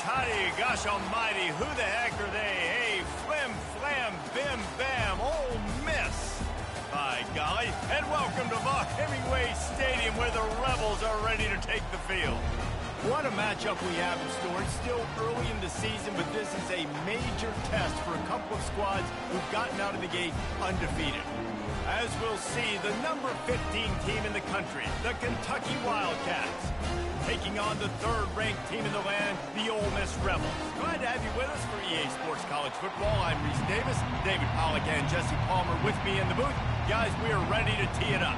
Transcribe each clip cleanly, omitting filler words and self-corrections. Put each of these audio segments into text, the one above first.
toddy, gosh almighty, who the heck are they? Hey, flim, flam, bim, bam, Ole Miss. By golly, and welcome to Vaught Hemingway Stadium where the Rebels are ready to take the field. What a matchup we have in store. It's still early in the season, but this is a major test for a couple of squads who've gotten out of the gate undefeated. As we'll see, the number 15 team in the country, the Kentucky Wildcats, taking on the third-ranked team in the land, the Ole Miss Rebels. Glad to have you with us for EA Sports College Football. I'm Reese Davis, David Pollack and Jesse Palmer with me in the booth. Guys, we are ready to tee it up.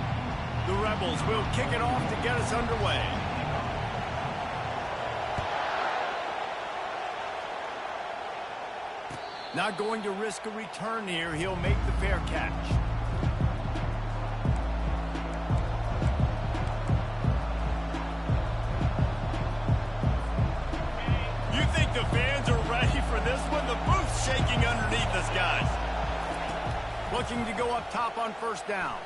The Rebels will kick it off to get us underway. Not going to risk a return here. He'll make the fair catch. You think the fans are ready for this one? The booth's shaking underneath us, guys. Looking to go up top on first down.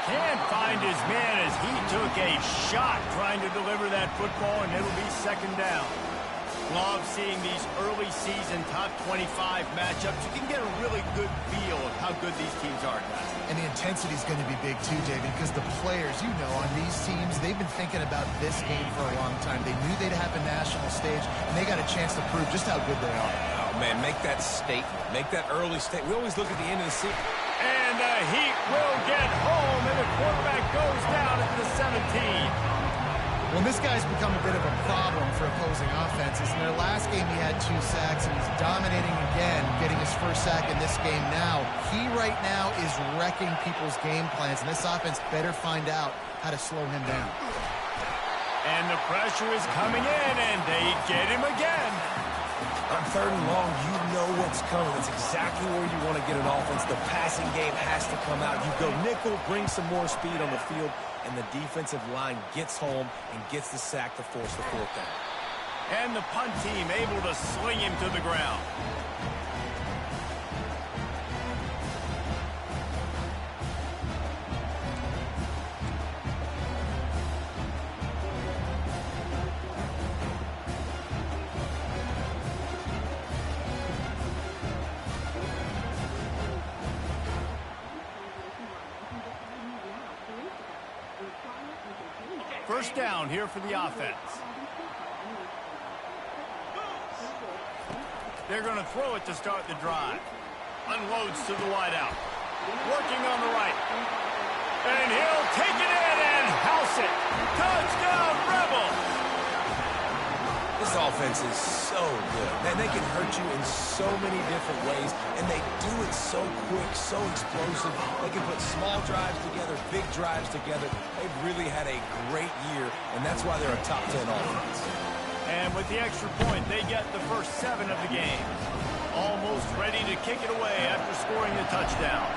Can't find his man as he took a shot trying to deliver that football, and it'll be second down. Love seeing these early season top 25 matchups. You can get a really good feel of how good these teams are, guys. And the intensity is going to be big too, David, because the players, you know, on these teams, they've been thinking about this game for a long time. They knew they'd have a national stage, and they got a chance to prove just how good they are. Oh, man, make that statement. Make that early statement. We always look at the end of the season. And the Heat will get home, and the quarterback goes down at the 17. Well, this guy's become a bit of a problem for opposing offenses. In their last game, he had 2 sacks, and he's dominating again, getting his first sack in this game now. He right now is wrecking people's game plans, and this offense better find out how to slow him down. And the pressure is coming in, and they get him again. On third and long, you know what's coming. That's exactly where you want to get an offense. The passing game has to come out. You go nickel, bring some more speed on the field, and the defensive line gets home and gets the sack to force the fourth down. And the punt team able to sling him to the ground. First down here for the offense. They're going to throw it to start the drive. Unloads to the wideout. Working on the right. And he'll take it in and house it. Touchdown, Rebels! This offense is so good. Man, they can hurt you in so many different ways, and they do it so quick, so explosive. They can put small drives together, big drives together. They've really had a great year, and that's why they're a top 10 offense. And with the extra point, they get the first 7 of the game. Almost ready to kick it away after scoring the touchdown.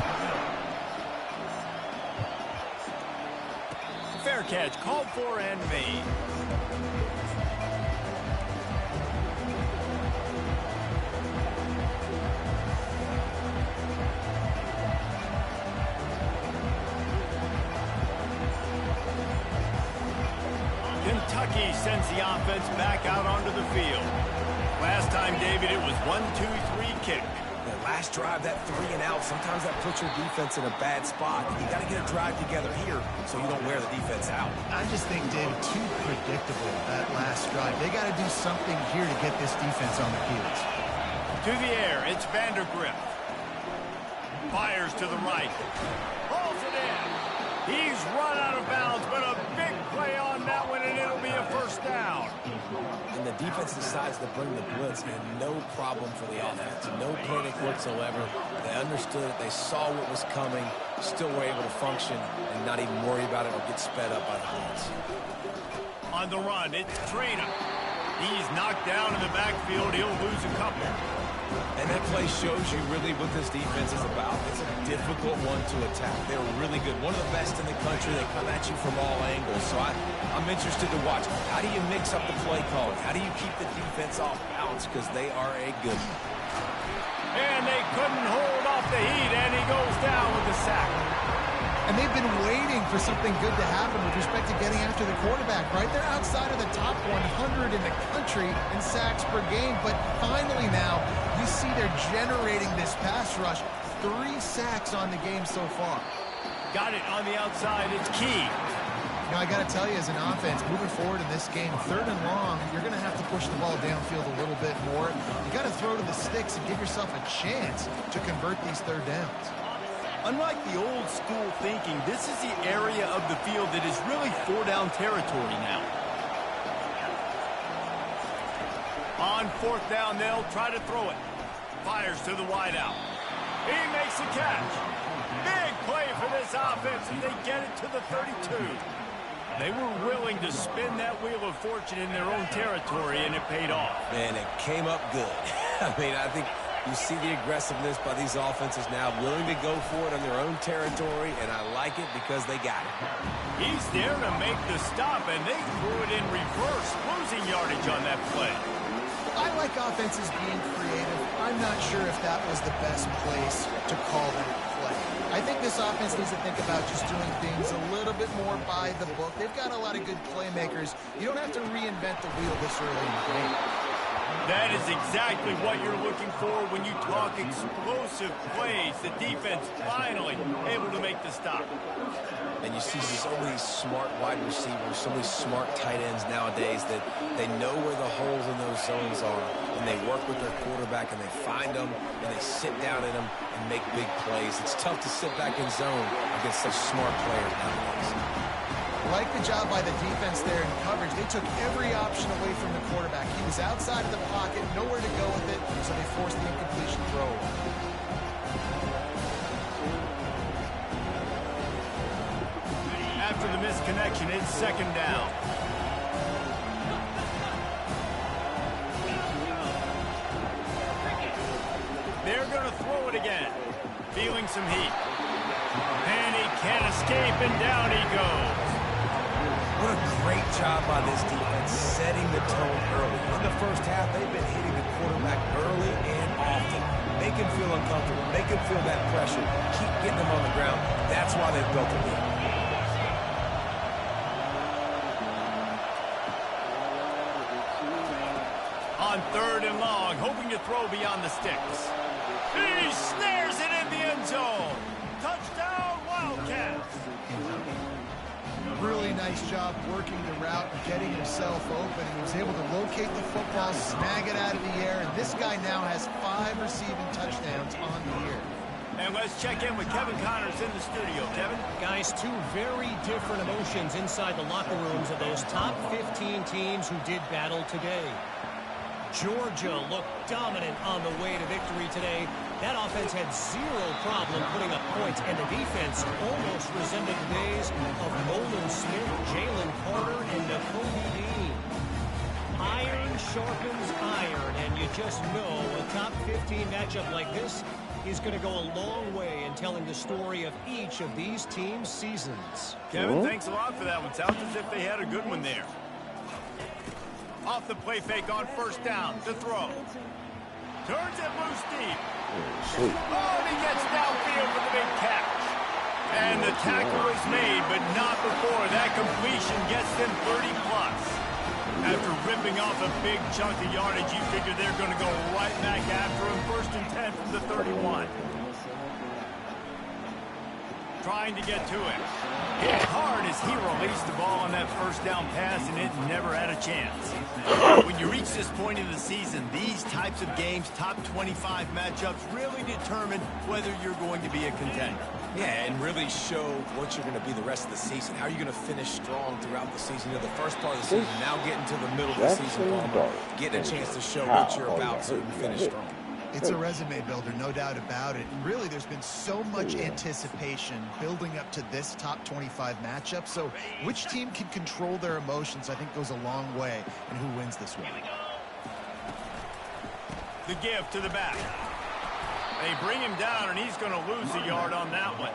Fair catch called for and made. Kentucky sends the offense back out onto the field. Last time, David, it was 1-2-3 kick. The last drive, that 3 and out, sometimes that puts your defense in a bad spot. You got to get a drive together here so you don't wear the defense out. I just think, David, too predictable, that last drive. They got to do something here to get this defense on the heels. To the air, it's Vandergrift. Fires to the right. Pulls it in. He's run out of bounds, but a big play on that one, and it'll be a first down. And the defense decides to bring the blitz, and no problem for the offense. No panic whatsoever. They understood it. They saw what was coming, still were able to function and not even worry about it or get sped up by the blitz. On the run, it's Trainer. He's knocked down in the backfield. He'll lose a couple. And that play shows you really what this defense is about. It's a difficult one to attack. They're really good. One of the best in the country. They come at you from all angles. So I'm interested to watch. How do you mix up the play calling? How do you keep the defense off balance? Because they are a good one. And they couldn't hold off the Heat, and he goes down with the sack. And they've been waiting for something good to happen with respect to getting after the quarterback, right? They're outside of the top 100 in the country in sacks per game, but finally now you see they're generating this pass rush. 3 sacks on the game so far. Got it on the outside. It's key. You know, I got to tell you, as an offense, moving forward in this game, 3rd and long, you're going to have to push the ball downfield a little bit more. You got to throw to the sticks and give yourself a chance to convert these 3rd downs. Unlike the old school thinking, this is the area of the field that is really 4-down territory now. On 4th down, they'll try to throw it. Fires to the wideout. He makes the catch. Big play for this offense, and they get it to the 32. They were willing to spin that wheel of fortune in their own territory, and it paid off. Man, it came up good. I mean, I think you see the aggressiveness by these offenses now, willing to go for it on their own territory, and I like it because they got it. He's there to make the stop, and they threw it in reverse, losing yardage on that play. I like offenses being creative. I'm not sure if that was the best place to call that play. I think this offense needs to think about just doing things a little bit more by the book. They've got a lot of good playmakers. You don't have to reinvent the wheel this early in the game. That is exactly what you're looking for when you talk explosive plays. The defense finally able to make the stop. And you see so many smart wide receivers, so many smart tight ends nowadays that they know where the holes in those zones are, and they work with their quarterback, and they find them, and they sit down in them and make big plays. It's tough to sit back in zone against such smart players nowadays. Like the job by the defense there in coverage. They took every option away from the quarterback. He was outside of the pocket, nowhere to go with it, so they forced the incompletion throw. After the missed connection, it's 2nd down. They're going to throw it again. Feeling some heat. And he can't escape, and down he goes. What a great job by this defense, setting the tone early. In the first half, they've been hitting the quarterback early and often. Make him feel uncomfortable. Make him feel that pressure. Keep getting him on the ground. That's why they've built a lead. On 3rd and long, hoping to throw beyond the sticks. He snares it in the end zone. Touchdown, Wildcats. Really nice job working the route and getting himself open. He was able to locate the football, snag it out of the air, and this guy now has 5 receiving touchdowns on the year. And let's check in with Kevin Connors in the studio. Kevin? Guys, 2 very different emotions inside the locker rooms of those top 15 teams who did battle today. Georgia looked dominant on the way to victory today. That offense had 0 problem putting up points, and the defense almost resembled the days of Nolan Smith, Jalen Carter, and Nakobe Dean. Iron sharpens iron, and you just know a top 15 matchup like this is going to go a long way in telling the story of each of these teams' seasons. Kevin, thanks a lot for that one. Sounds as if they had a good one there. Off the play fake on 1st down to throw. Turns it loose deep. Oh, and he gets downfield for the big catch. And the tackle is made, but not before that completion gets them 30-plus. After ripping off a big chunk of yardage, you figure they're going to go right back after him. 1st and 10 from the 31. Trying to get to it. Hit hard as he released the ball on that 1st down pass, and it never had a chance. When you reach this point in the season, these types of games, top 25 matchups, really determine whether you're going to be a contender. Yeah, and really show what you're going to be the rest of the season. How are you going to finish strong throughout the season? You know, the first part of the season, now getting to the middle of the season, getting a chance to show what you're about so you can finish strong. It's a resume builder, no doubt about it. And really, there's been so much anticipation building up to this top 25 matchup. So which team can control their emotions, I think, goes a long way in who wins this one. The give to the back. They bring him down, and he's going to lose a yard on that one.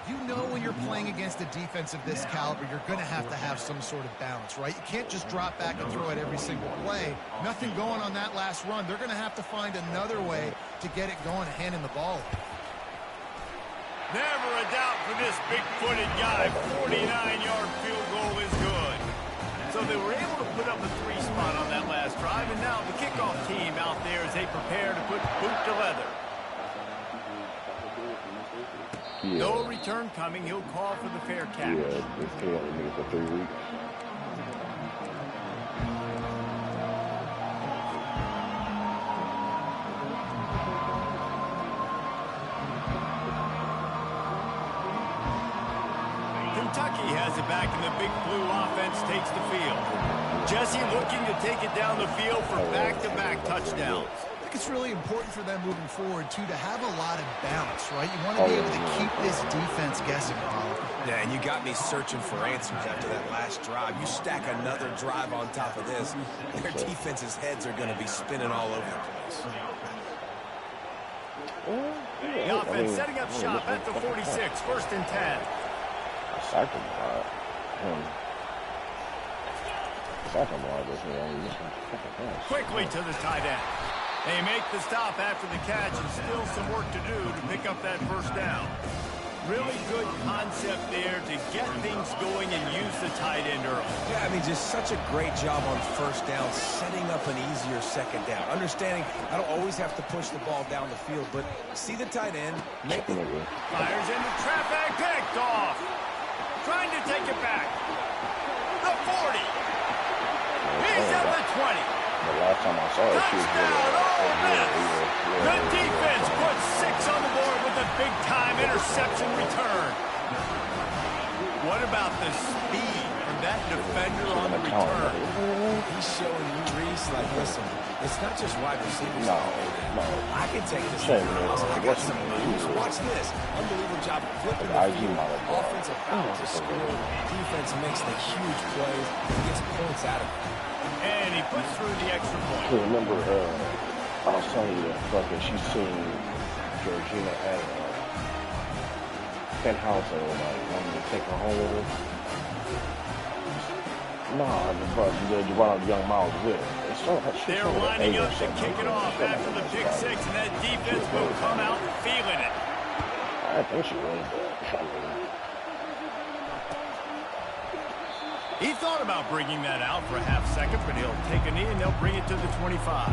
You know when you're playing against a defense of this caliber, you're going to have some sort of balance, right? You can't just drop back and throw it every single play. Nothing going on that last run. They're going to have to find another way to get it going, handing the ball. Never a doubt for this big-footed guy. 49-yard field goal is good. So they were able to put up a 3 spot on that last drive, and now the kickoff team out there as they prepare to put boot to leather. Yeah. No return coming. He'll call for the fair catch. Yeah, this can't only for 3 weeks. Kentucky has it back, and the Big Blue offense takes the field. Jesse looking to take it down the field for back-to-back touchdowns. I think it's really important for them moving forward, too, to have a lot of balance, right? You want to be able to keep this defense guessing, Paul. Yeah, and you got me searching for answers after that last drive. You stack another drive on top of this, their defense's heads are going to be spinning all over the place. The offense setting up shop at the 46, 1st and 10. Quickly to the tight end. They make the stop after the catch, and still some work to do to pick up that 1st down. Really good concept there to get things going and use the tight end early. Yeah, I mean, just such a great job on 1st down, setting up an easier 2nd down. Understanding I don't always have to push the ball down the field, but see the tight end, make it. Fires into traffic, picked off. Trying to take it back. The 40. He's at the 20. The last time I saw it, she was Touchdown, The defense puts 6 on the board with a big-time interception return. What about the speed from that defender on the return? He's showing you, Reese, like, listen, it's not just wide receivers. No. I can take this. I got some moves. Watch this. Unbelievable job flipping the field. Offensive foul to score. Defense makes the huge plays and gets points out of it. And he puts through the extra point. Remember, I was telling you that fucking she's seen Georgina at penthouse and like wanted to take her home with her. The young Miles with her. They're lining up to kick it off after the pick 6, and that defense will come out feeling it. I think she was. He thought about bringing that out for a half second, but he'll take a knee and they'll bring it to the 25.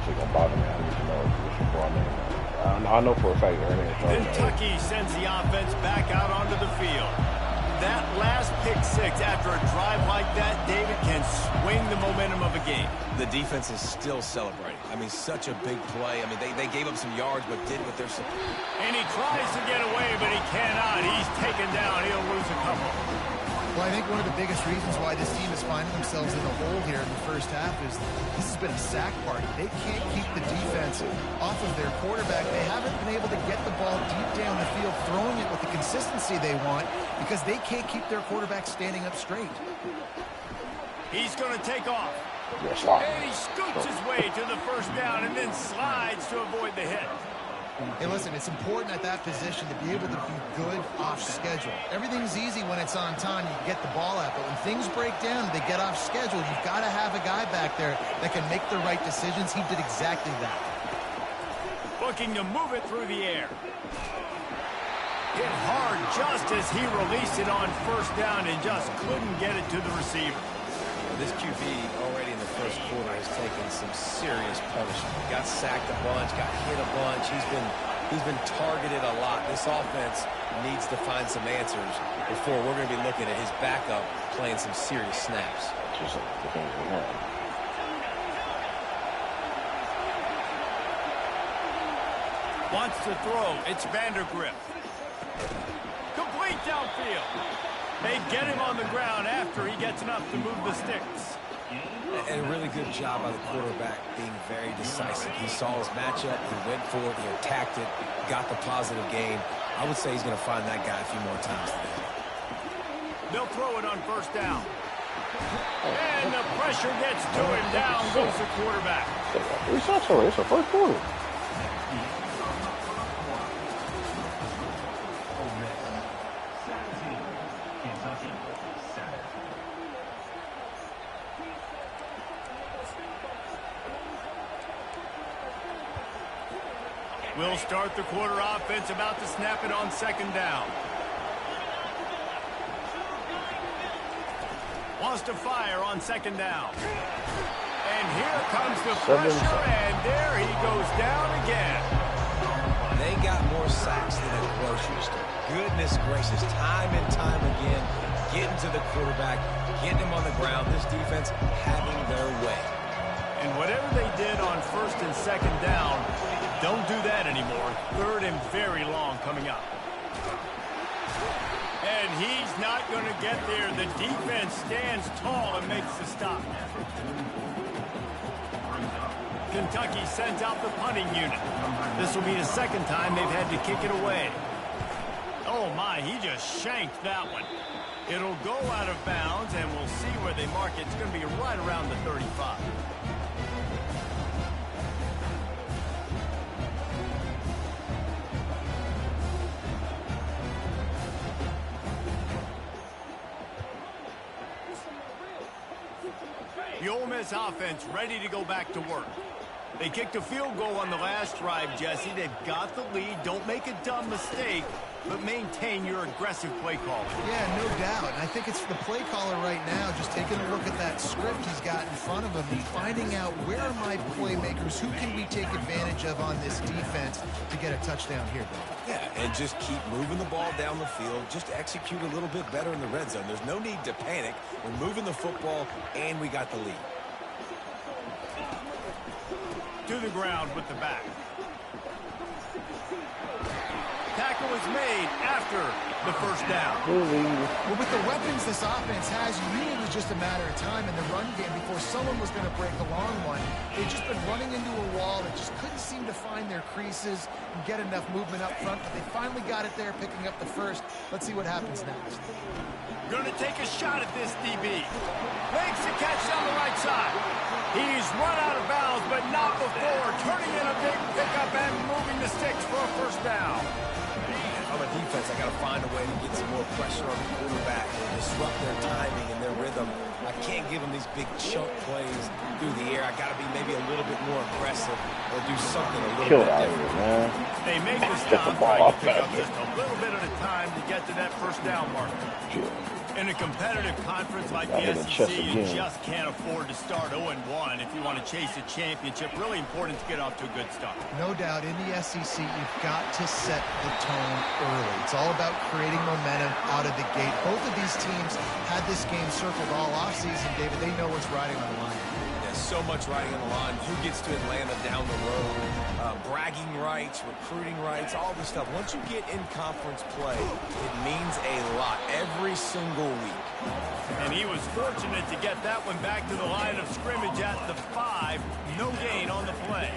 She's gonna bother me. I need to know if she brought me. I know for a fact her name is Kentucky sends the offense back out onto the field. That last pick 6 after a drive like that, David, can swing the momentum of a game. The defense is still celebrating. I mean, such a big play. I mean, they gave up some yards, but did what they're supposed to. And he tries to get away, but he cannot. He's taken down. He'll lose a couple. Well, I think one of the biggest reasons why this team is finding themselves in a hole here in the 1st half is this has been a sack party. They can't keep the defense off of their quarterback. They haven't been able to get the ball deep down the field, throwing it with the consistency they want because they can't keep their quarterback standing up straight. He's going to take off. And he scoots his way to the 1st down and then slides to avoid the hit. Hey, listen, it's important at that position to be able to be good off schedule. Everything's easy when it's on time. You get the ball out. But when things break down and they get off schedule, you've got to have a guy back there that can make the right decisions. He did exactly that. Looking to move it through the air. Hit hard just as he released it on 1st down and just couldn't get it to the receiver. This QB already in the 1st quarter has taken some serious punishment. Got sacked a bunch, got hit a bunch. He's been targeted a lot. This offense needs to find some answers before we're going to be looking at his backup playing some serious snaps. Wants to throw. It's Vandergrift. Complete downfield. They get him on the ground after he gets enough to move the sticks. And a really good job by the quarterback being very decisive. He saw his matchup, he went for it, he attacked it, got the positive gain. I would say he's going to find that guy a few more times today. They'll throw it on 1st down. And the pressure gets to him. Down goes the quarterback. It's a 1st quarter. We'll start the quarter offense, about to snap it on second down. Wants to fire on second down. And here comes the pressure, and there he goes down again. They got more sacks than a grocery store. Goodness gracious, time and time again, getting to the quarterback, getting him on the ground. This defense having their way. And whatever they did on first and second down, don't do that anymore. Third and very long coming up. And he's not going to get there. The defense stands tall and makes the stop. Kentucky sends out the punting unit. This will be the second time they've had to kick it away. Oh my, he just shanked that one. It'll go out of bounds, and we'll see where they mark it. It's going to be right around the 35. The Ole Miss offense ready to go back to work. They kicked a field goal on the last drive, Jesse. They've got the lead. Don't make a dumb mistake, but maintain your aggressive play calling. Yeah, no doubt. And I think it's the play caller right now just taking a look at that script he's got in front of him and finding out where are my playmakers, who can we take advantage of on this defense to get a touchdown here. Yeah, and just keep moving the ball down the field. Just execute a little bit better in the red zone. There's no need to panic. We're moving the football, and we got the lead. To the ground with the back. Tackle is made after the first down. Well, with the weapons this offense has, you knew it was just a matter of time in the run game before someone was going to break a long one. They've just been running into a wall that just couldn't seem to find their creases and get enough movement up front, but they finally got it there, picking up the first. Let's see what happens next. Going to take a shot at this DB. Makes the catch down the right side. He's run out of bounds, but not before turning in a big pickup and moving the sticks for a first down. On the defense, I got to find a way to get some more pressure on the quarterback and disrupt their timing and their rhythm. I can't give them these big chunk plays through the air. I got to be maybe a little bit more aggressive or do something a little bit different. Man. They make the stop, trying to pick up just a little bit at a time to get to that first down marker. In a competitive conference like the SEC, you just can't afford to start 0-1 if you want to chase a championship. Really important to get off to a good start. No doubt, in the SEC, you've got to set the tone early. It's all about creating momentum out of the gate. Both of these teams had this game circled all offseason, David. They know what's riding on the line. There's so much riding on the line. Who gets to Atlanta down the road? Bragging rights, recruiting rights, all this stuff. Once you get in conference play, it means a lot every single week. And he was fortunate to get that one back to the line of scrimmage at the 5. No gain on the play.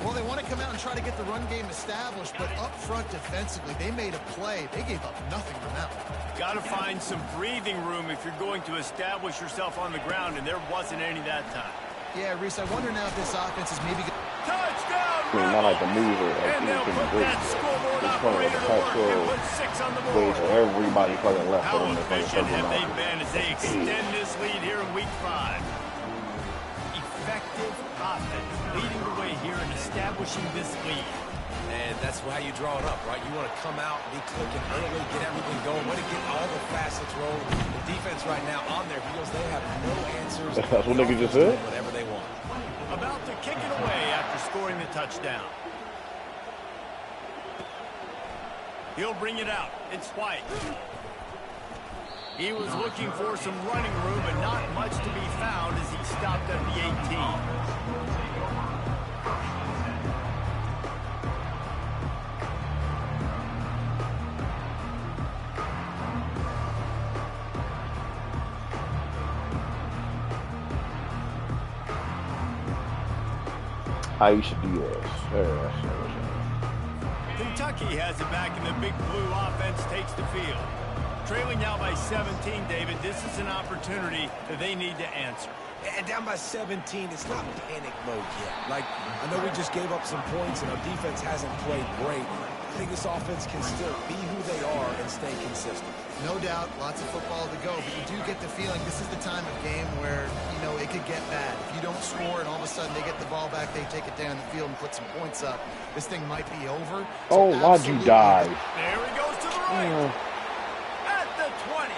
Well, they want to come out and try to get the run game established, but up front defensively, they made a play. They gave up nothing from that one. Got to find some breathing room if you're going to establish yourself on the ground, and there wasn't any that time. Yeah, Reese, I wonder now if this offense is maybe... Touchdown! Not like the mover. And they'll put that scoreboard operator to work and put 6 on the board. Everybody fucking left. How efficient have they been as they extend this lead here in Week 5? Effective offense leading the way here and establishing this lead. And that's how you draw it up, right? You want to come out, be clicking early, get everything going, want to get all the facets rolling. The defense right now on their heels, they have no answers. That's what niggas just said. Whatever they want. About to kick it away after scoring the touchdown. He'll bring it out. It's White. He was looking for some running room, but not much to be found as he stopped at the 18. How you should do this. Kentucky has it back, and the big blue offense takes the field. Trailing now by 17, David. This is an opportunity that they need to answer. And down by 17, it's not panic mode yet. Like, I know we just gave up some points, and our defense hasn't played great. think this offense can still be who they are and stay consistent? No doubt, lots of football to go, but you do get the feeling this is the time of game where, you know, it could get bad. If you don't score and all of a sudden they get the ball back, they take it down the field and put some points up, this thing might be over. Oh, why'd you die? There he goes to the right. At the 20.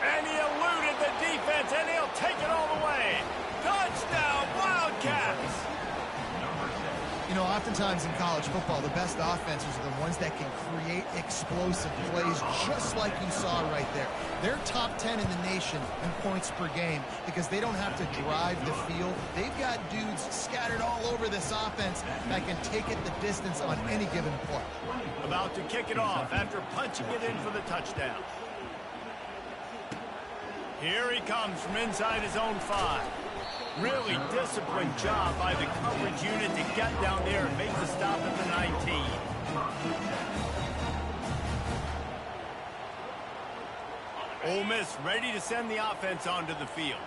And he eluded the defense, and he'll take it all the way. Touchdown, Wildcats! You know, oftentimes in college football, the best offenses are the ones that can create explosive plays just like you saw right there. They're top 10 in the nation in points per game because they don't have to drive the field. They've got dudes scattered all over this offense that can take it the distance on any given play. About to kick it off after punching it in for the touchdown. Here he comes from inside his own 5. Really disciplined job by the coverage unit to get down there and make the stop at the 19. Ole Miss ready to send the offense onto the field.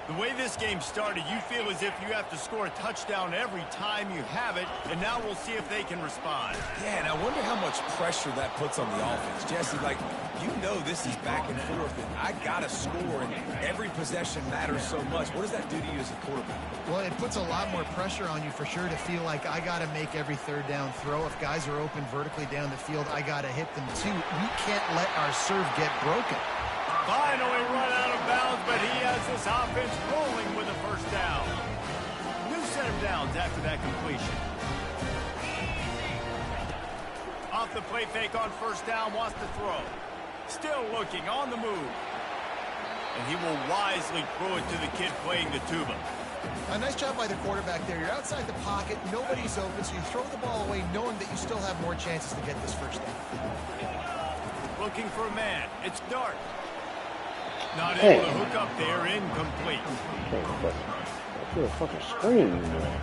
The way this game started, you feel as if you have to score a touchdown every time you have it, and now we'll see if they can respond. Yeah, and I wonder how much pressure that puts on the offense. Jesse, like, you know this is back and forth, and I got to score, and every possession matters so much. What does that do to you as a quarterback? Well, it puts a lot more pressure on you for sure to feel like I got to make every third down throw. If guys are open vertically down the field, I got to hit them too. We can't let our serve get broken. Finally run out of bounds, but he has this offense rolling with a first down. New set of downs after that completion. Off the play fake on first down, wants to throw. Still looking, on the move. And he will wisely throw it to the kid playing the tuba. A nice job by the quarterback there. You're outside the pocket, nobody's open, so you throw the ball away knowing that you still have more chances to get this first down. Looking for a man. It's Dart. Not able to hook up there, incomplete. I feel a fucking screen, man.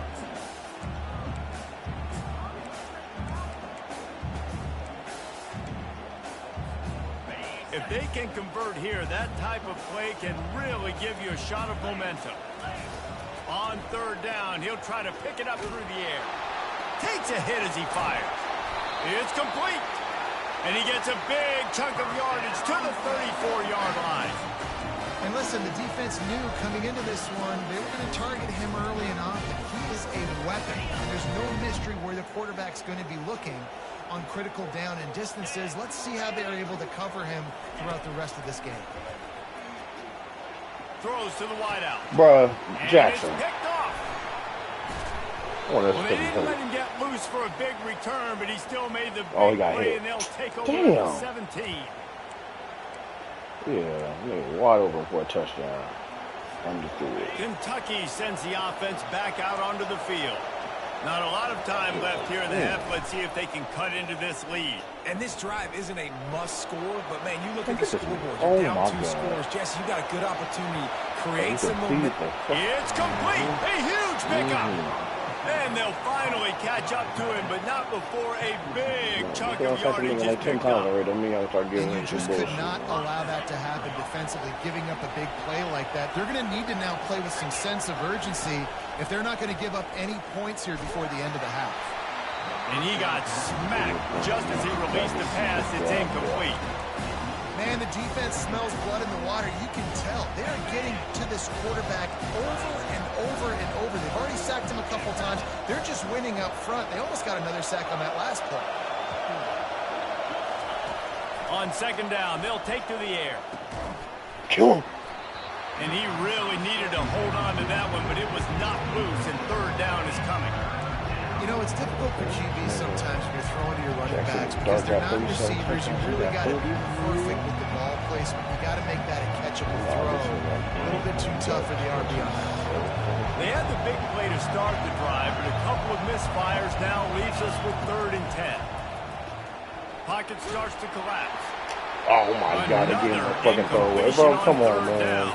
If they can convert here, that type of play can really give you a shot of momentum. On third down, he'll try to pick it up through the air. Takes a hit as he fires. It's complete. And he gets a big chunk of yardage to the 34-yard line. And listen, the defense knew coming into this one, they were going to target him early and often. He is a weapon. And there's no mystery where the quarterback's going to be looking on critical down and distances. Let's see how they're able to cover him throughout the rest of this game. Throws to the wideout. Bruh, Jackson. And it's picked off. Oh, Well, they didn't let him get loose for a big return, but he still made the big play, and they'll take over the 17. Yeah, nigga, wide open for a touchdown. Understood. Kentucky sends the offense back out onto the field. Not a lot of time left here in the half. Let's see if they can cut into this lead. And this drive isn't a must score, but man, you look at the scoreboard, you're down 2 scores. Jesse, you got a good opportunity. Create some momentum. It's complete. A huge pickup. And they'll finally catch up to him, but not before a big chunk of yardage is picked up. And you just could not allow that to happen defensively, giving up a big play like that. They're going to need to now play with some sense of urgency if they're not going to give up any points here before the end of the half. And he got smacked just as he released the pass. It's incomplete. Man, the defense smells blood in the water. You can tell. They are getting to this quarterback over and over and over. They've already sacked him a couple times. They're just winning up front. They almost got another sack on that last play. On second down, they'll take to the air. Kill him. And he really needed to hold on to that one, but it was knocked loose, and third down is coming. You know, it's difficult for QBs sometimes when you're throwing to your running backs because they're not receivers. You really got to be perfect with the ball placement. You got to make that a catchable throw. A little bit too tough for the RB on that. They had the big play to start the drive, but a couple of misfires now leaves us with 3rd and 10. Pocket starts to collapse. Oh my God, again, a fucking throwaway. Bro, come on, man. Down.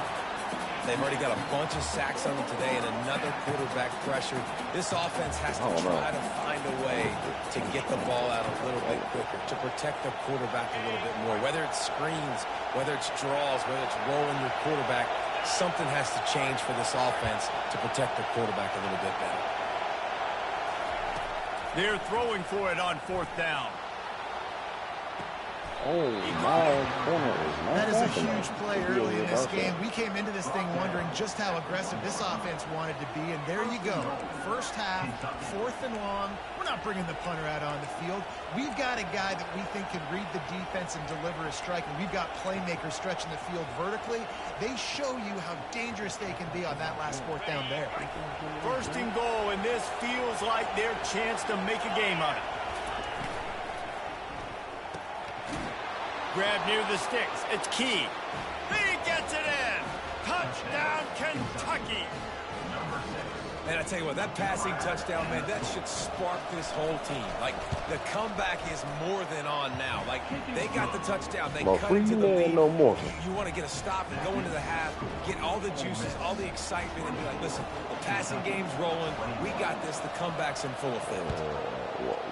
They've already got a bunch of sacks on them today and another quarterback pressure. This offense has to try to find a way to get the ball out a little bit quicker, to protect the quarterback a little bit more. Whether it's screens, whether it's draws, whether it's rolling your quarterback, something has to change for this offense to protect the quarterback a little bit better. They're throwing for it on 4th down. Oh, my corner is not That is a happening. huge play early in this game. We came into this thing wondering just how aggressive this offense wanted to be, and there you go. First half, 4th and long. We're not bringing the punter out on the field. We've got a guy that we think can read the defense and deliver a strike, and we've got playmakers stretching the field vertically. They show you how dangerous they can be on that last 4th down there. 1st and goal, and this feels like their chance to make a game of it. Grab near the sticks. It's Key. He gets it in. Touchdown, Kentucky. And I tell you what, that passing touchdown, man, that should spark this whole team. Like, the comeback is more than on now. Like, they got the touchdown. They Well, cut free it to the man lead. no more. You want to get a stop and go into the half, get all the juices, all the excitement, and be like, listen, the passing game's rolling. We got this. The comeback's in full effect.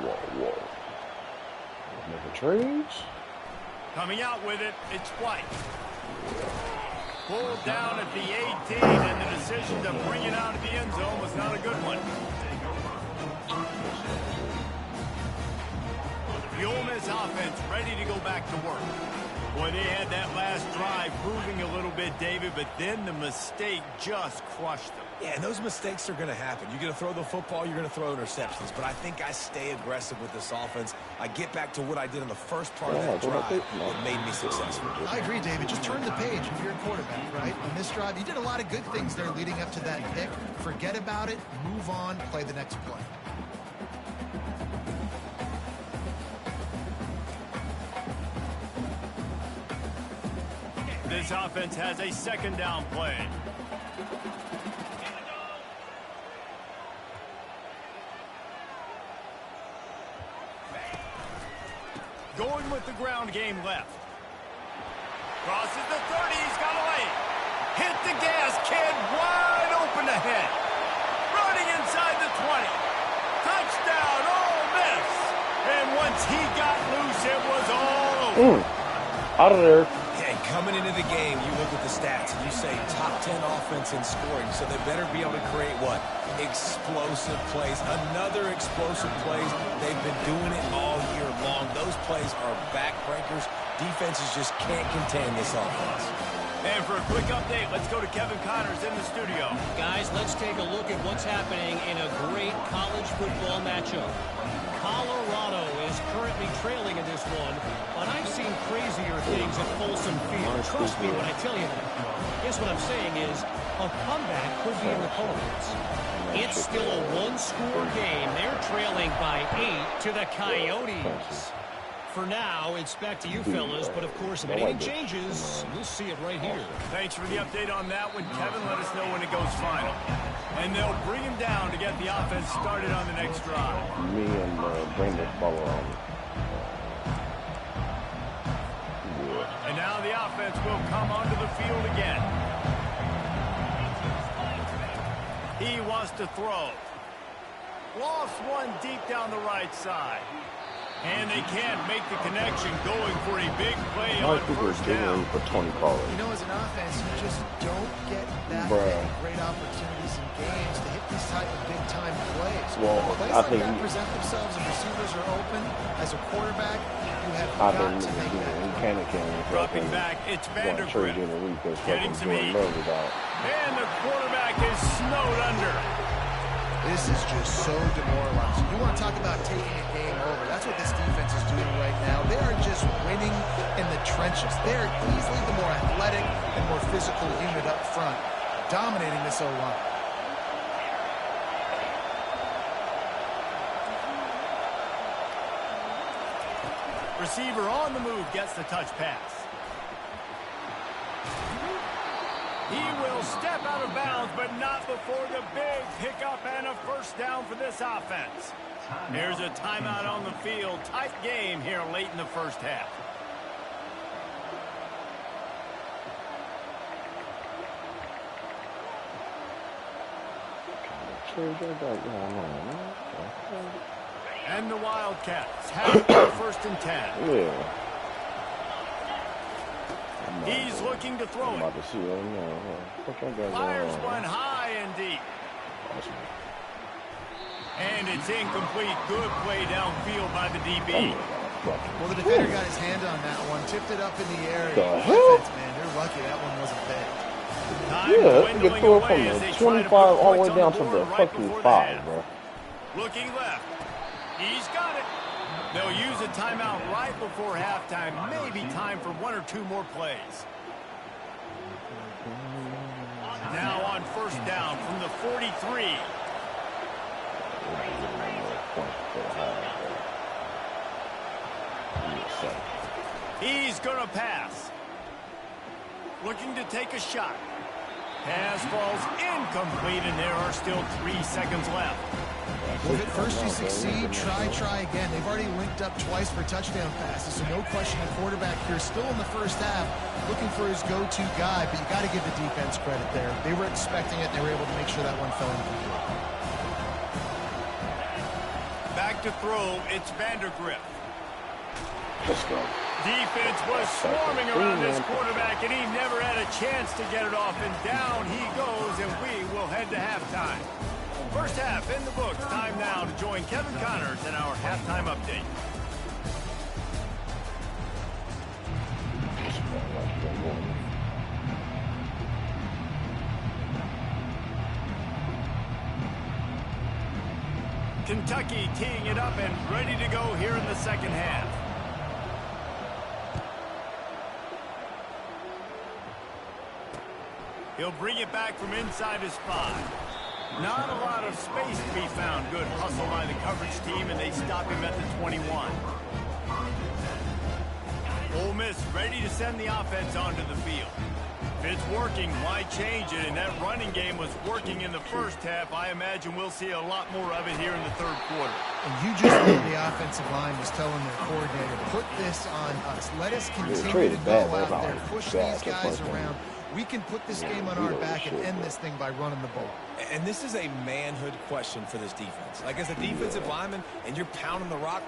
Whoa. Making trades? Coming out with it, it's White. Pulled down at the 18, and the decision to bring it out of the end zone was not a good one. The Ole Miss offense ready to go back to work. Boy, they had that last drive moving a little bit, David, but then the mistake just crushed them. Yeah, and those mistakes are going to happen. You're going to throw the football, you're going to throw interceptions. But I think I stay aggressive with this offense. I get back to what I did in the first part of that drive. It made me successful. I agree, David. Just turn the page if you're a quarterback, right? On this drive, you did a lot of good things there leading up to that pick. Forget about it, move on, play the next play. This offense has a 2nd down play. Going with the ground game left. Crosses the 30, he's got a lane. Hit the gas, kid, wide open ahead. Running inside the 20. Touchdown, Ole Miss. And once he got loose, it was all over. Out of there. And coming into the game, you look at the stats and you say top 10 offense in scoring, so they better be able to create what? Explosive plays. Another explosive plays. They've been doing it all year long. Those plays are backbreakers. Defenses just can't contain this offense. And for a quick update, let's go to Kevin Connors in the studio. Guys, let's take a look at what's happening in a great college football matchup. Colorado is currently trailing in this one, but I've seen crazier things at Folsom Field. Trust me when I tell you that. Guess what I'm saying is a comeback could be in the cards. It's still a one-score game. They're trailing by 8 to the Coyotes. For now, it's back to you fellas, but of course, if anything changes, you'll see it right here. Thanks for the update on that one, Kevin. Let us know when it goes final. And they'll bring him down to get the offense started on the next drive. Me and bring this ball around. And now the offense will come onto the field again. He wants to throw. Lost one deep down the right side. And they can't make the connection, going for a big play on first down. For 20 callers. You know, as an offense, you just don't get that Bruh. many great opportunities in games to hit these type of big-time plays. Well, Plays I like think that present themselves and receivers are open. As a quarterback, you have I've got been to make that. panicking. Dropping back, it's Vandergrift. Getting some heat. And the quarterback is snowed under. This is just so demoralizing. You want to talk about taking a game over. That's what this defense is doing right now. They are just winning in the trenches. They are easily the more athletic and more physical unit up front, dominating this O-line. Receiver on the move gets the touch pass. He will step out of bounds, but not before the big pickup and a first down for this offense. Here's a timeout on the field. Tight game here late in the first half. And the Wildcats have the 1st and 10. Yeah. He's looking to throw I'm it. about to see it. Fires one high and deep. And it's incomplete. Good play downfield by the DB. Well, the defender got his hand on that one, tipped it up in the air. The hell? Man, they're lucky that one wasn't picked. Yeah, you can throw it from the 25 all the way down to the fucking 5, bro. Looking left. He's got it. They'll use a timeout right before halftime. Maybe time for 1 or 2 more plays. Now on first down from the 43. He's going to pass. Looking to take a shot. Pass falls incomplete, and there are still 3 seconds left. Well, if at first you succeed, try again. They've already linked up twice for touchdown passes, so no question the quarterback here still in the first half looking for his go-to guy, but you got to give the defense credit there. They were expecting it, and they were able to make sure that one fell incomplete. Back to throw, it's Vandergrift. Let's go. Defense was swarming around this quarterback, and he never had a chance to get it off, and down he goes, and we will head to halftime. First half in the books. Time now to join Kevin Connors in our halftime update. Kentucky teeing it up and ready to go here in the second half. He'll bring it back from inside his 5. Not a lot of space to be found. Good hustle by the coverage team, and they stop him at the 21. Ole Miss ready to send the offense onto the field. If it's working, why change it? And that running game was working in the first half. I imagine we'll see a lot more of it here in the third quarter. And you just heard the offensive line was telling their coordinator, put this on us. Let us continue to go out there, push these guys around. We can put this game on our back and end this thing by running the ball. And this is a manhood question for this defense. Like, as a defensive lineman, and you're pounding the rock,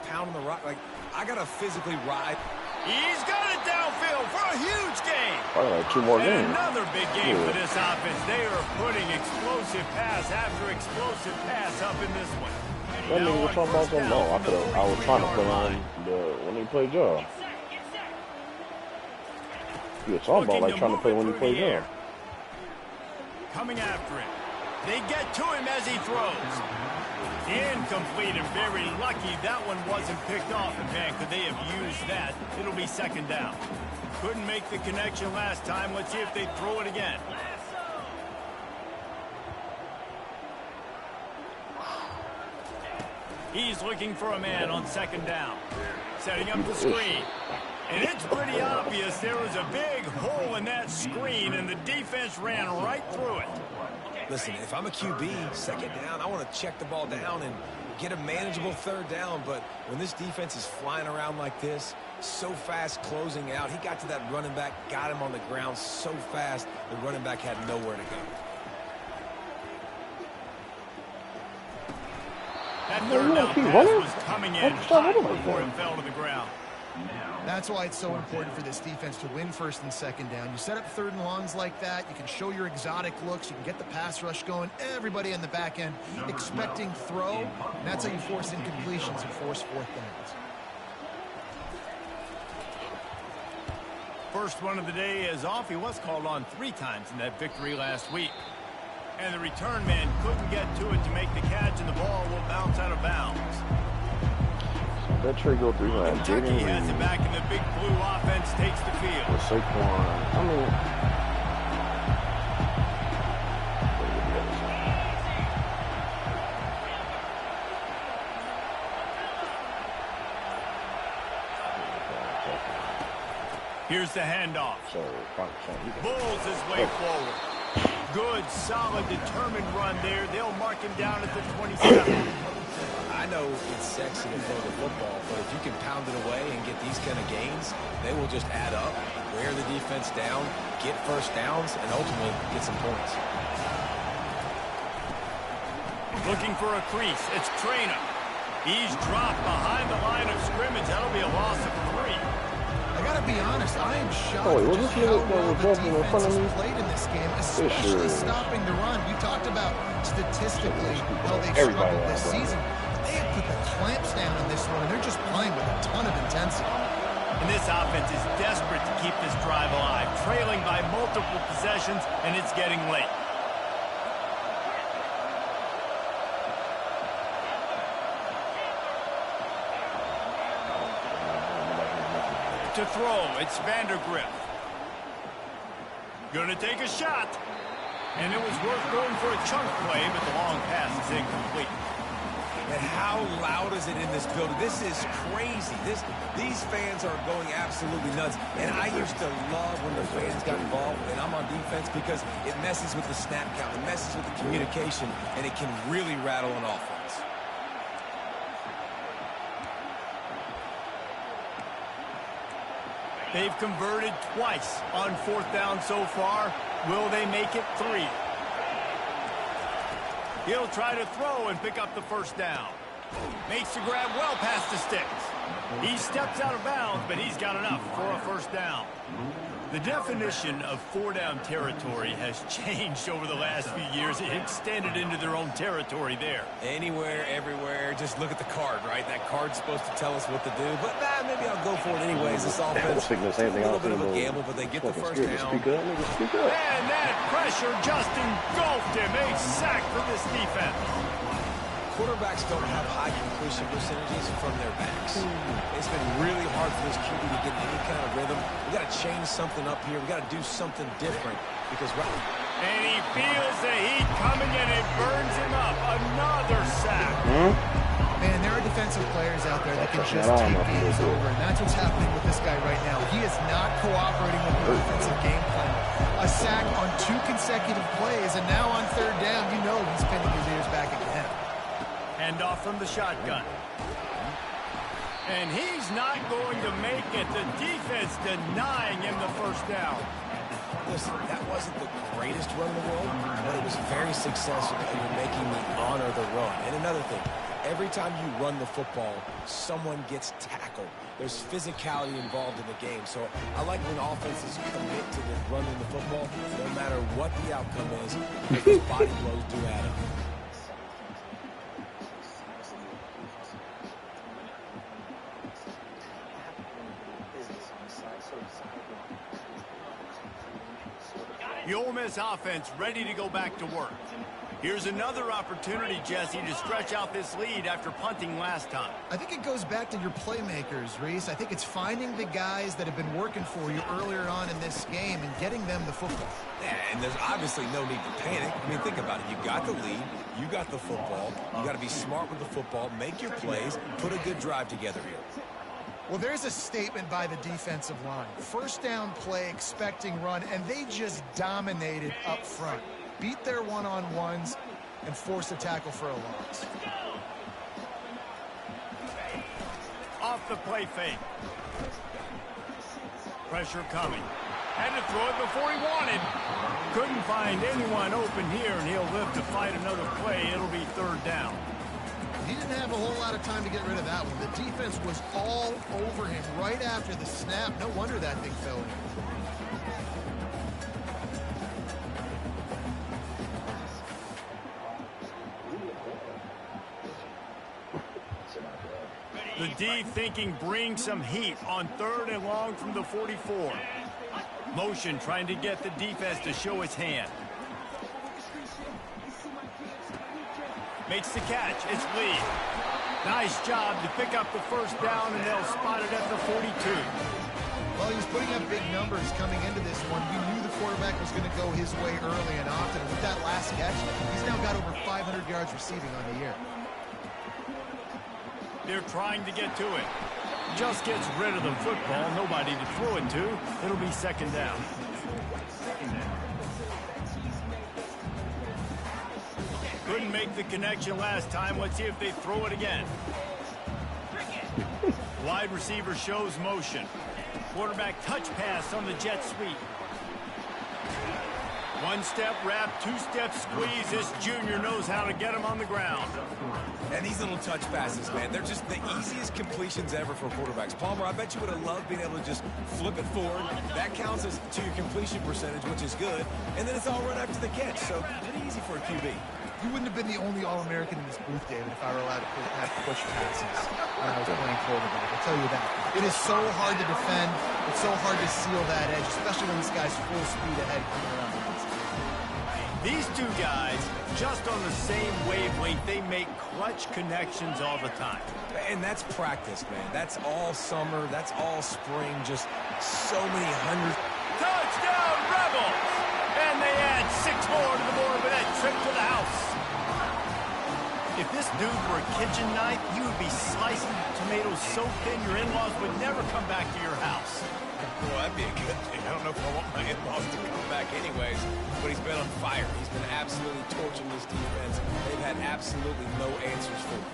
like, I got to physically ride. He's got it downfield for a huge game. Probably like 2 more games. Another big game for this offense. They are putting explosive pass after explosive pass up in this one. That nigga was talking about some ball. I was trying to put on when he played Joe. He was talking about like trying to play when he played Joe. Coming after him. They get to him as he throws. Incomplete, and very lucky that one wasn't picked off. And man, could they have used that? It'll be second down. Couldn't make the connection last time. Let's see if they throw it again. He's looking for a man on second down. Setting up the screen. And it's pretty obvious there was a big hole in that screen, and the defense ran right through it. Listen, if I'm a QB, second down, I want to check the ball down and get a manageable third down. But when this defense is flying around like this, so fast closing out, he got to that running back, got him on the ground so fast, the running back had nowhere to go. That third down pass was coming in hot before it fell to the ground. That's why it's so important for this defense to win first and second down. You set up third and longs like that, you can show your exotic looks, you can get the pass rush going, everybody in the back end expecting throw, and that's how you force incompletions and force fourth downs. First one of the day is off. He was called on 3 times in that victory last week. And the return man couldn't get to it to make the catch, and the ball will bounce out of bounds. That trade go through that. Kentucky has it back, and the big blue offense takes the field. With Saquon, I mean, here's the handoff. Bulls his way forward. Good, solid, determined run there. They'll mark him down at the 27. I know it's sexy to throw the football, but if you can pound it away and get these kind of gains, they will just add up, wear the defense down, get first downs, and ultimately get some points. Looking for a crease. It's Traynor. He's dropped behind the line of scrimmage. That'll be a loss of 3. I gotta be honest, I am shocked Oh, wait, was just this how nigga well the jumping in front defense of has me? played in this game, especially stopping the run. We talked about statistically how they've struggled this season. But they have put the clamps down in this one, and they're just playing with a ton of intensity. And this offense is desperate to keep this drive alive, trailing by multiple possessions, and it's getting late. To throw, it's Vandergriff. Gonna take a shot. And it was worth going for a chunk play, but the long pass is incomplete. And how loud is it in this building? This is crazy. These fans are going absolutely nuts. And I used to love when the fans got involved, and I'm on defense, because it messes with the snap count, it messes with the communication, and it can really rattle an offense. They've converted twice on 4th down so far. Will they make it 3? He'll try to throw and pick up the first down. Makes the grab well past the sticks. He steps out of bounds, but he's got enough for a first down. The definition of 4-down territory has changed over the last few years. It extended into their own territory there. Anywhere, everywhere, just look at the card, right? That card's supposed to tell us what to do, but maybe I'll go for it anyways. This offense, a little bit of a gamble, but they get the first down. And that pressure just engulfed him. A sack for this defense. Quarterbacks don't have high completion percentages from their backs. It's been really hard for this QB to get any kind of rhythm. We got to change something up here. We got to do something different because and he feels the heat coming and it burns him up. Another sack. Man, there are defensive players out there that can just take games over, and that's what's happening with this guy right now. He is not cooperating with the offensive game plan. A sack on 2 consecutive plays, and now on 3rd down, you know he's pinning his ears back again. Hand off from the shotgun. And he's not going to make it. The defense denying him the first down. Listen, that wasn't the greatest run in the world, but it was very successful, and you're making me honor the run. And another thing, every time you run the football, someone gets tackled. There's physicality involved in the game. So I like when offenses commit to the running the football, no matter what the outcome is, because body blows do add up. The Ole Miss offense ready to go back to work. Here's another opportunity, Jesse, to stretch out this lead after punting last time. I think it goes back to your playmakers, Reese. I think it's finding the guys that have been working for you earlier on in this game and getting them the football. Yeah, and there's obviously no need to panic. I mean, think about it. You got the lead. You got the football. You got to be smart with the football. Make your plays. Put a good drive together here. Well, there's a statement by the defensive line. 1st down play, expecting run, and they just dominated up front. Beat their one-on-ones and forced a tackle for a loss. Off the play fake. Pressure coming. Had to throw it before he wanted. Couldn't find anyone open here, and he'll live to fight another play. It'll be 3rd down. He didn't have a whole lot of time to get rid of that one. The defense was all over him right after the snap. No wonder that thing fell in. The D thinking bring some heat on 3rd and long from the 44. Motion trying to get the defense to show its hand. Makes the catch. It's Lee. Nice job to pick up the first down, and they'll spot it at the 42. Well, he was putting up big numbers coming into this one. We knew the quarterback was going to go his way early and often. And with that last catch, he's now got over 500 yards receiving on the year. They're trying to get to it. Just gets rid of the football. Nobody to throw it to. It'll be 2nd down. Couldn't make the connection last time. Let's see if they throw it again. Wide receiver shows motion. Quarterback touch pass on the jet sweep. One-step wrap, two-step squeeze. This junior knows how to get him on the ground. And these little touch passes, man, they're just the easiest completions ever for quarterbacks. Palmer, I bet you would have loved being able to just flip it forward. That counts as to your completion percentage, which is good. And then it's all run after the catch, so pretty easy for a QB. You wouldn't have been the only All-American in this booth, David, if I were allowed to have push passes when I was playing quarterback. I'll tell you that. It is so hard to defend. It's so hard to seal that edge, especially when this guy's full speed ahead coming around the fence. These two guys, just on the same wavelength, they make clutch connections all the time. And that's practice, man. That's all summer. That's all spring. Just so many hundreds. Touchdown, Rebels! And they add 6 more to the board with that trip to the house. If this dude were a kitchen knife, you would be slicing tomatoes so thin your in-laws would never come back to your house. Well, that'd be a good thing. I don't know if I want my in-laws to come back anyways, but he's been on fire. He's been absolutely torching this defense. They've had absolutely no answers for him.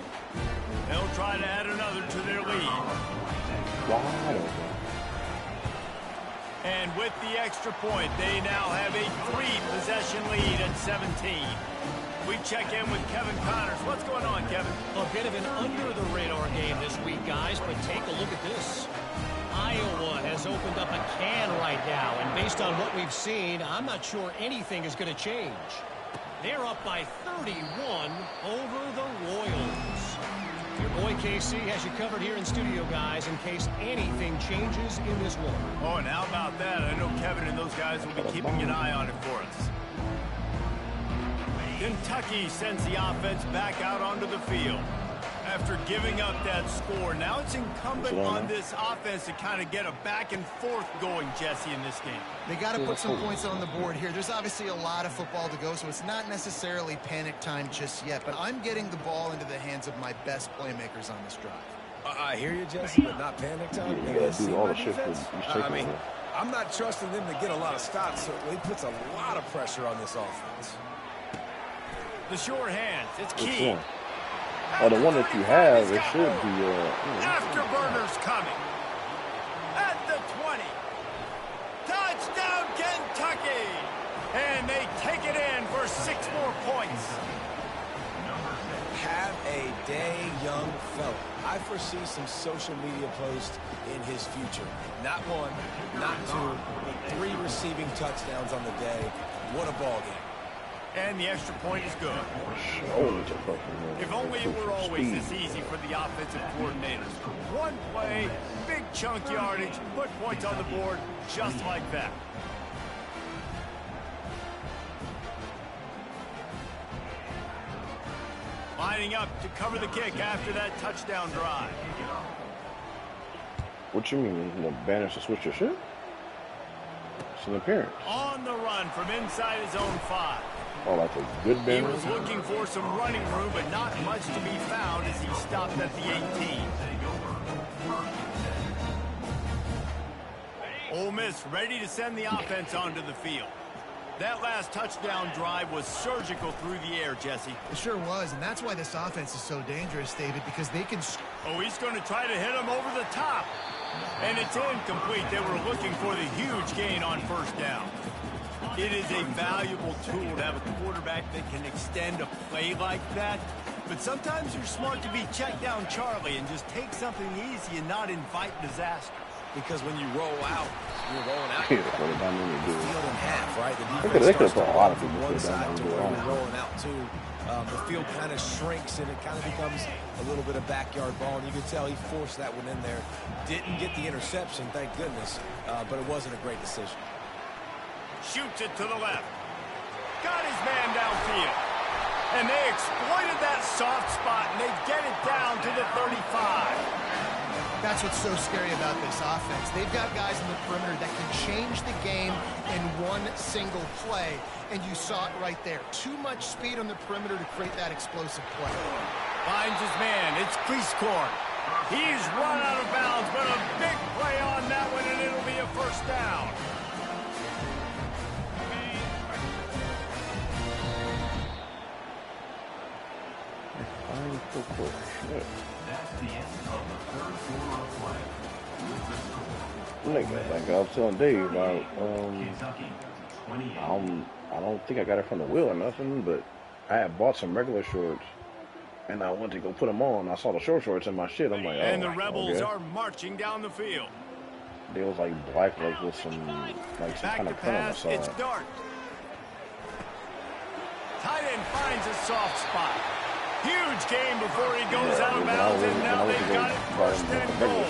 They'll try to add another to their lead. Wide open. And with the extra point, they now have a 3-possession lead at 17. We check in with Kevin Connors. What's going on, Kevin? A bit of an under-the-radar game this week, guys, but take a look at this. Iowa has opened up a can right now, and based on what we've seen, I'm not sure anything is going to change. They're up by 31 over the Royals. Your boy KC has you covered here in studio, guys, in case anything changes in this one. Oh, and how about that? I know Kevin and those guys will be keeping an eye on it for us. Kentucky sends the offense back out onto the field. After giving up that score, now it's incumbent on this offense to kind of get a back and forth going, Jesse, in this game. They got to put some points on the board here. There's obviously a lot of football to go, so it's not necessarily panic time just yet, but I'm getting the ball into the hands of my best playmakers on this drive. I hear you, Jesse, but not panic time. Yeah, do all the shit that he's taking. I mean, I'm not trusting them to get a lot of stops, so it puts a lot of pressure on this offense. The short hands, it's key. Oh, the one that you have, it should be. Afterburners coming. At the 20. Touchdown, Kentucky. And they take it in for 6 more points. Have a day, young fella. I foresee some social media posts in his future. Not 1, not 2, but 3 receiving touchdowns on the day. What a ball game. And the extra point is good. If only it were always this easy for the offensive coordinators. One play, big chunk yardage, put points on the board just like that. Lining up to cover the kick after that touchdown drive. What you mean? You want Banners to switch your shit? It's an appearance. On the run from inside his own 5. Oh, like a good Banner? He was looking for some running room, but not much to be found as he stopped at the 18. Ole Miss ready to send the offense onto the field. That last touchdown drive was surgical through the air, Jesse. It sure was, and that's why this offense is so dangerous, David, because they can... Oh, he's going to try to hit him over the top. And it's incomplete. They were looking for the huge gain on first down. It is a valuable tool to have a quarterback that can extend a play like that. But sometimes you're smart to be check down Charlie and just take something easy and not invite disaster. Because when you roll out, you're rolling out. Yeah, what about me to do? Field in half, right? The They could defense have put a lot of people one down side to there. where you're rolling out too. The field kind of shrinks and it kind of becomes a little bit of backyard ball. And you could tell he forced that one in there. Didn't get the interception, thank goodness, but it wasn't a great decision. Shoots it to the left. Got his man downfield. And they exploited that soft spot, and they get it down to the 35. That's what's so scary about this offense. They've got guys in the perimeter that can change the game in one single play, and you saw it right there. Too much speed on the perimeter to create that explosive play. Finds his man. It's Cleescorn. He's run out of bounds, but a big play on that one, and it'll be a first down. Ooh, Like I was telling Dave, I don't think I got it from the wheel or nothing, but I had bought some regular shorts, and I went to go put them on. I saw the shorts in my shit. I'm like, oh, and the Rebels okay. are marching down the field. They was like black, like with some kind of print on the side. It's Dart. Tight end finds a soft spot. Huge game before he goes out of bounds, and now they've got it first and goal.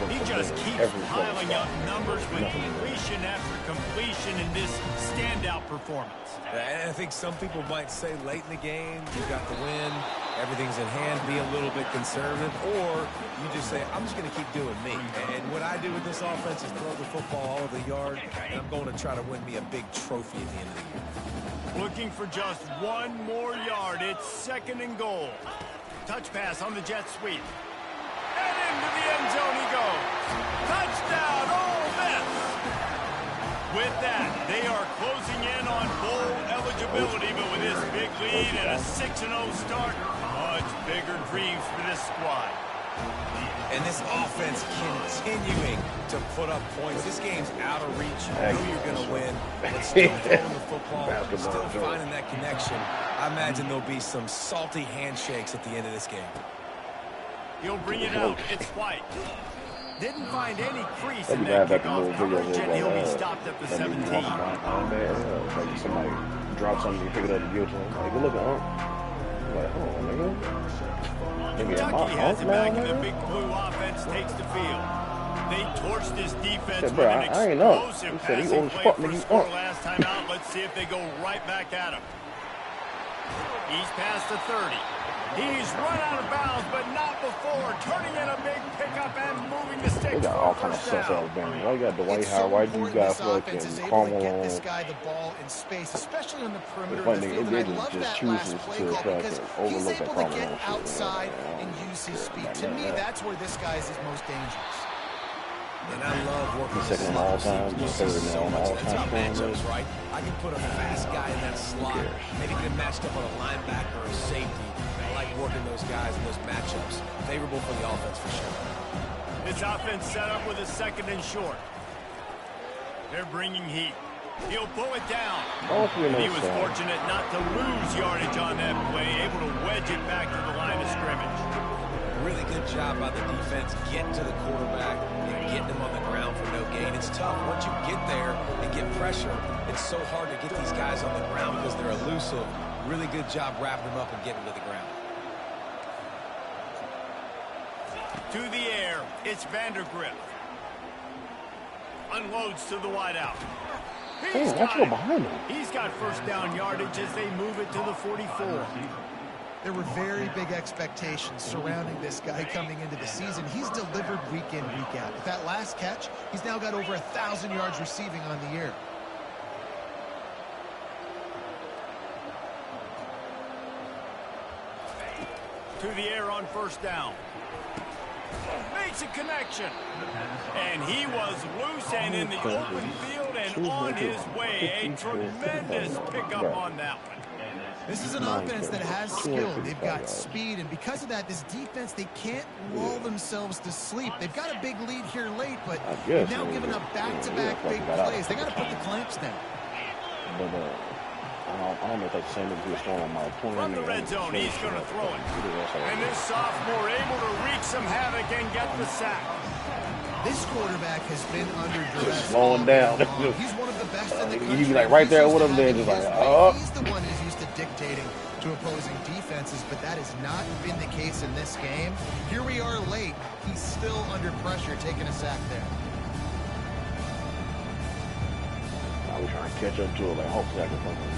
He just keeps piling up numbers with completion after completion in this standout performance. And I think some people might say late in the game, you got the win, everything's in hand, be a little bit conservative, or you just say, I'm just going to keep doing me. And what I do with this offense is throw the football all over the yard, and I'm going to try to win me a big trophy at the end of the year. Looking for just one more yard. It's 2nd and goal. Touch pass on the jet sweep. And into the end zone he goes. Touchdown, Ole Miss. With that, they are closing in on bowl eligibility, but with this big lead and a 6-0 start, much bigger dreams for this squad. And this offense continuing to put up points. This game's out of reach. You know you're going to win, but still throwing the football, still finding that connection. I imagine there'll be some salty handshakes at the end of this game. He'll bring it out. It's White. Didn't find any crease in that that kickoff coverage, and he'll be stopped at the 17. Like somebody drops something, you pick it up and give it to him. Like, good looking, huh? I'm like, oh, nigga. Kentucky has it back, and the big blue offense takes the field. They torched this defense said, with an explosive passing play for a score last time out. Let's see if they go right back at him. He's past the 30. He's run out of bounds, but not before. Turning in a big pickup and moving the sticks. They got all kind of stuff out there. Why you got Dwight Howard? Why do you got fucking Carmel get on? this guy the ball in space, especially on the perimeter It's of the field. funny, And I love that last play call because he's able to get outside and use his speed. To me, that's where this guy is his most dangerous. And I love working the second all time, just third now on all time matchups, right? I can put a fast guy in that slot, maybe get matched up on a linebacker or a safety. I like working those guys in those matchups. Favorable for the offense for sure. This offense set up with a 2nd and short. They're bringing heat. He'll pull it down. He was fortunate not to lose yardage on that play, able to wedge it back to the line of scrimmage. Really good job by the defense getting to the quarterback and getting him on the ground for no gain. It's tough. Once you get there and get pressure, it's so hard to get these guys on the ground because they're elusive. Really good job wrapping them up and getting to the ground. To the air, it's Vandergrift. Unloads to the wideout. He's got first down yardage as they move it to the 44. There were very big expectations surrounding this guy coming into the season. He's delivered week in, week out. With that last catch, he's now got over 1,000 yards receiving on the year. To the air on first down. Makes a connection. And he was loose and in the open field and on his way. A tremendous pickup on that one. This is an offense that has skill. They've got speed, and because of that, this defense, they can't lull themselves to sleep. They've got a big lead here late, but they've now given up back-to-back big plays. They got to put the clamps down. But I don't know if that's the same as he was throwing on my point. From the red zone, he's going to throw it. And this sophomore able to wreak some havoc and get the sack. This quarterback has been under duress. Slowing down. He's one of the best in the country. He'd be like right there with him there, just like, oh. He's the one who's used to dictating to opposing defenses, but that has not been the case in this game. Here we are late. He's still under pressure, taking a sack there. Now we're trying to catch up to it. Like, hopefully I can fucking.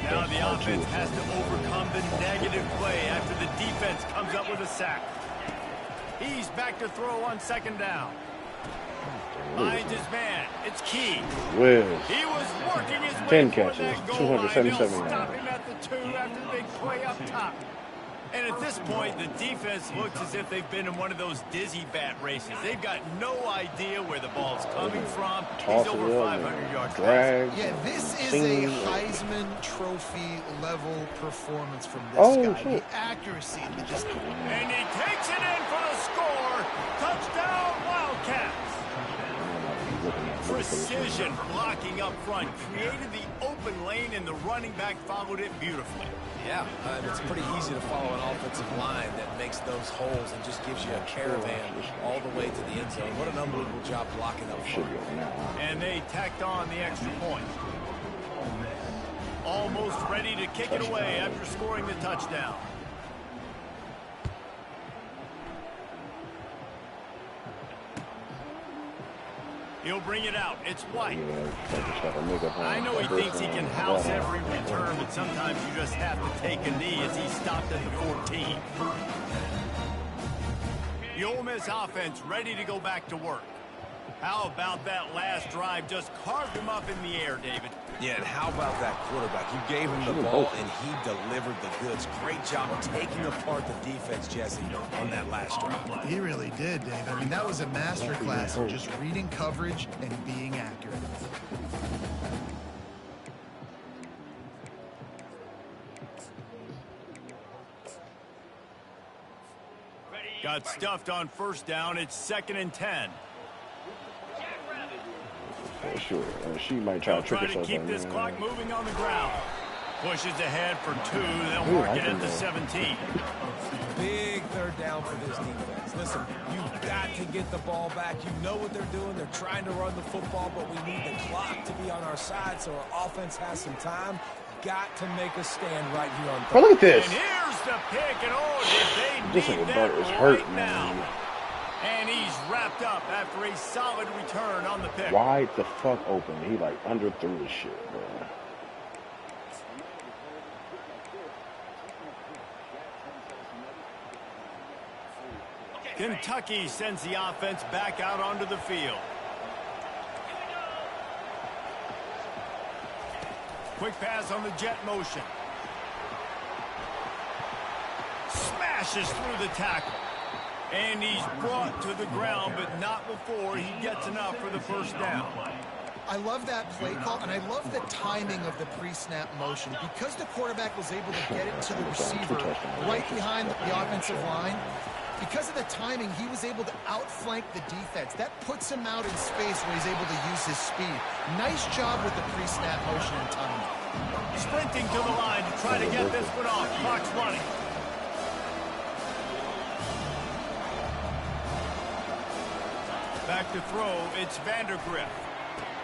Now the offense has to overcome the negative play after the defense comes up with a sack. He's back to throw on 2nd down. Finds his man. It's Key. He was working his way 10 catches, 277 yards. Stop him at the 2 after the big play up top. And at this point, the defense looks as if they've been in one of those dizzy bat races. They've got no idea where the ball's coming from. He's over 500 yards. Yeah, this is a Heisman Trophy level performance from this guy. The accuracy, and he takes it in for the score. Touchdown, Wildcats. precision blocking up front, created the open lane, and the running back followed it beautifully. Yeah, it's pretty easy to follow an offensive line that makes those holes and just gives you a caravan all the way to the end zone. What an unbelievable job blocking up front. And they tacked on the extra point. Almost ready to kick it away after scoring the touchdown. He'll bring it out. It's White. I know he thinks he can house every return, but sometimes you just have to take a knee as he stopped at the 14. The Ole Miss offense ready to go back to work. How about that last drive? Just carved him up in the air, David. Yeah, and how about that quarterback? You gave him the ball, and he delivered the goods. Great job of taking apart the defense, Jesse, on that last drive. He really did, David. I mean, that was a masterclass of just reading coverage and being accurate. Got stuffed on first down. It's 2nd and 10. For sure. She might try to trick herself. Keep this clock moving on the ground. Pushes ahead for 2. They'll mark it at the 17. Big third down for this defense. Listen, you've got to get the ball back. You know what they're doing. They're trying to run the football, but we need the clock to be on our side so our offense has some time. Got to make a stand right here on third. Oh, look at this. And here's the pick. And oh, did they need that is hurt, right man. now. And he's wrapped up after a solid return on the pick. Wide the fuck open. He like underthrew his shit, bro. Kentucky sends the offense back out onto the field. Quick pass on the jet motion. Smashes through the tackle. And he's brought to the ground, but not before he gets enough for the first down. I love that play call, and I love the timing of the pre-snap motion. Because the quarterback was able to get it to the receiver right behind the offensive line, because of the timing, he was able to outflank the defense. That puts him out in space where he's able to use his speed. Nice job with the pre-snap motion and timing. Sprinting to the line to try to get this one off. Clock's running. Back to throw, it's Vandergrift.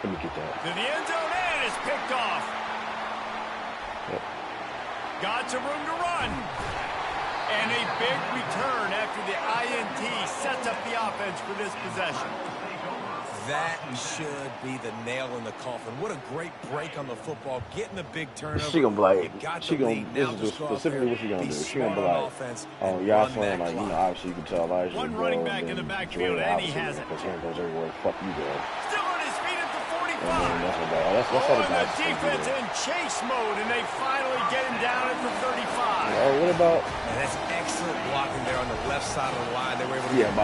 Let me get that. To the end zone, and it's picked off. Yep. Got some room to run. And a big return after the INT sets up the offense for this possession. That should be the nail in the coffin. What a great break on the football. Getting the big turnover. She gonna be like, she gonna, this is specifically what she gonna do. She gonna be like, oh, y'all saying, like, you know, obviously you can tell Elijah one running back in the backfield, and he has it. Because he goes everywhere, fuck you, girl. Still on his feet at the 45. That's the defense in chase mode, and they finally get him down at the 35. Oh, what about? And that's excellent blocking there on the left side of the line. They were able to get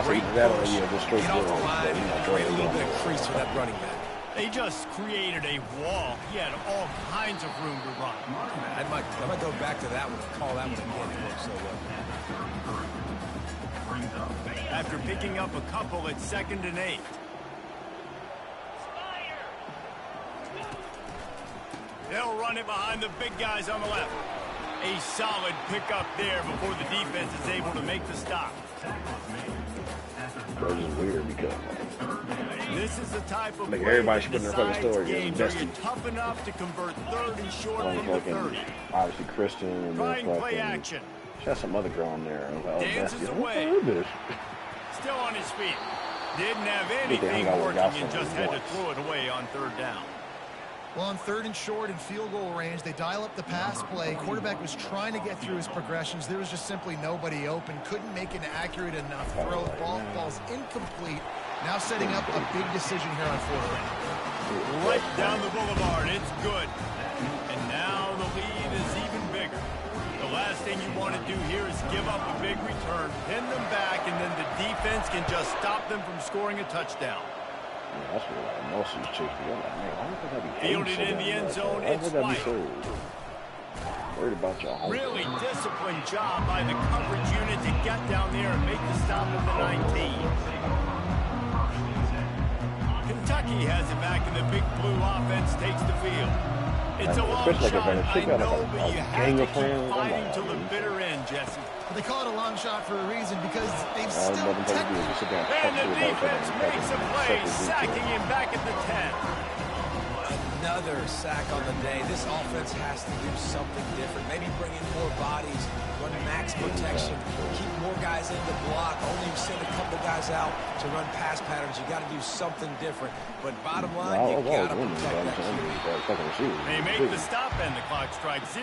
just straight off the line, create a little bit of crease for that running back. They just created a wall. He had all kinds of room to run. I might go back to that one and call that one again. It worked so well. After picking up a couple, it's 2nd and 8. They'll run it behind the big guys on the left. A solid pickup there before the defense is able to make the stop. Bro, it's weird because this is the type of like everybody should put in their fucking story. Games where you're tough enough to convert 3rd and short from the 30. Obviously, Christian and then play action. She has some other girl on there. Dances away. Still on his feet. Didn't have anything working and just had to throw it away on 3rd down. Well, on 3rd and short and field goal range, they dial up the pass play. Quarterback was trying to get through his progressions. There was just simply nobody open. Couldn't make an accurate enough throw. Ball's incomplete. Now setting up a big decision here on 4th down. Right down the boulevard. It's good. And now the lead is even bigger. The last thing you want to do here is give up a big return, pin them back, and then the defense can just stop them from scoring a touchdown. Yeah, that's what most of these chicks do. Like, man, why would I be fielded in the end zone, it's White. Worried about your home. Really disciplined job by the coverage unit to get down there and make the stop at the 19. Rocky has it back, and the big blue offense takes the field. It's a long especially shot, like if I she got know, like but you a have gang to of keep friends. I'm fighting like, till the bitter end, Jesse. But they call it a long shot for a reason because they've all still motherfuckers do technically... is sit down And and the talk to defense makes a play, sacking him back at the 10. Another sack on the day. This offense has to do something different. Maybe bring in more bodies, run max protection, keep more guys in the block, only send a couple guys out to run pass patterns. You got to do something different. But bottom line, you got to protect that QB. They make the stop, and the clock strikes 0.